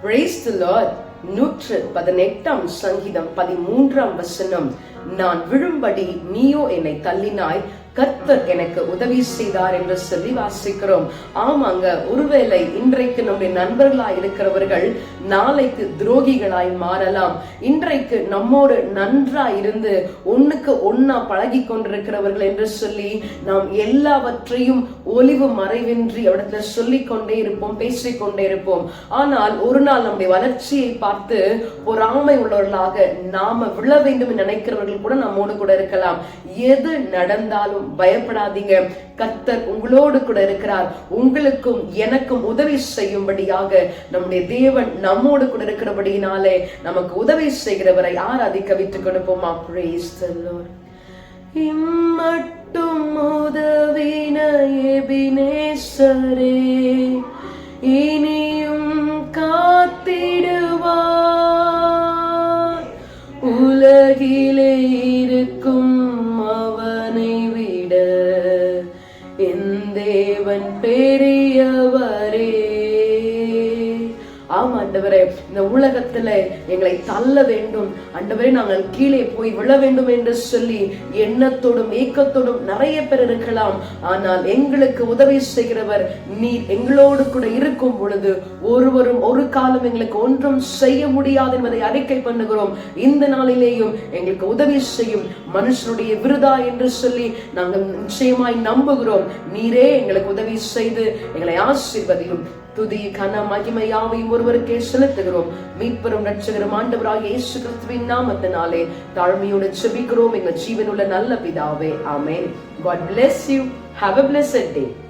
Praise the Lord. 118 சங்கீதம் 13 நான் விழும்படி நீயோ என்னை தள்ளினாய், கர்த்தர் எனக்கு உதவி செய்தார் என்று சொல்லி வாசிக்கிறோம். ஆமாங்க, ஒருவேளை இன்றைக்கு நம்முடைய நண்பர்களாய் இருக்கிறவர்கள் நாளைக்கு துரோகிகளாய் மாறலாம். இன்றைக்கு நம்மோடு நன்றாய் இருந்து ஒண்ணுக்கு ஒன்னா பழகி கொண்டிருக்கிறவர்கள் என்று சொல்லி நாம் எல்லாவற்றையும் ஒளிவு மறைவின்றி அவரிடத்துல சொல்லிக் கொண்டே இருப்போம், பேசிக்கொண்டே இருப்போம். ஆனால் ஒரு நாள் நம்முடைய வளர்ச்சியை பார்த்து பொறாமை உள்ளவர்களாக நாம விழ வேண்டும் என்று நினைக்கிறவர்கள் கூட நம்மோடு கூட இருக்கலாம். எது நடந்தாலும் பயப்படாதீங்க, கர்த்தர் உங்களோடு கூட இருக்கிறார். உங்களுக்கும் எனக்கும் உதவி செய்யும்படியாக நம்முடைய தேவன் நம்மோடு கூட இருக்கிறபடியினாலே நமக்கு உதவி செய்கிறவரை ஆராதிக்க விட்டுக் கொடுப்போமா? Praise the Lord. இம்மட்டும் உதவின எபினேசரே, இனியும் காத்திடுவார். உலகிலே இருக்கும் அவனை விட என் தேவன் பெரியவரே. ஆமா ஆண்டவரே, இந்த உலகத்துல எங்களை தள்ள வேண்டும் ஆண்டவரே, நாங்கள் கீழே போய் விழ வேண்டும் என்று சொல்லி எண்ணத்தோடும் ஏக்கத்தோடும் நிறைய பேர் இருக்கலாம். ஆனால் எங்களுக்கு உதவி செய்கிறவர் நீர் எங்களோடு கூட இருக்கும் பொழுது ஒருவரும் ஒரு காலம் எங்களுக்கு ஒன்றும் செய்ய முடியாது என்பதை அறிக்கை பண்ணுகிறோம். இந்த நாளிலேயும் எங்களுக்கு உதவி செய்யும் மனுஷனுடைய விருதா என்று சொல்லி நாங்கள் நிச்சயமாய் நம்புகிறோம். நீரே எங்களுக்கு உதவி செய்து எங்களை ஆசீர்வதியும். துதி கன மகிமை யாவையும் ஒருவருக்கே செலுத்துகிறோம். மீட்பெரும் இரட்சகரும் ஆண்டவராகிய இயேசு கிறிஸ்துவின் நாமத்தினாலே தாழ்மையோடு ஜெபிக்கிறோம் எங்கள் ஜீவனுள்ள நல்ல பிதாவே, ஆமென். God bless you. Have a blessed day.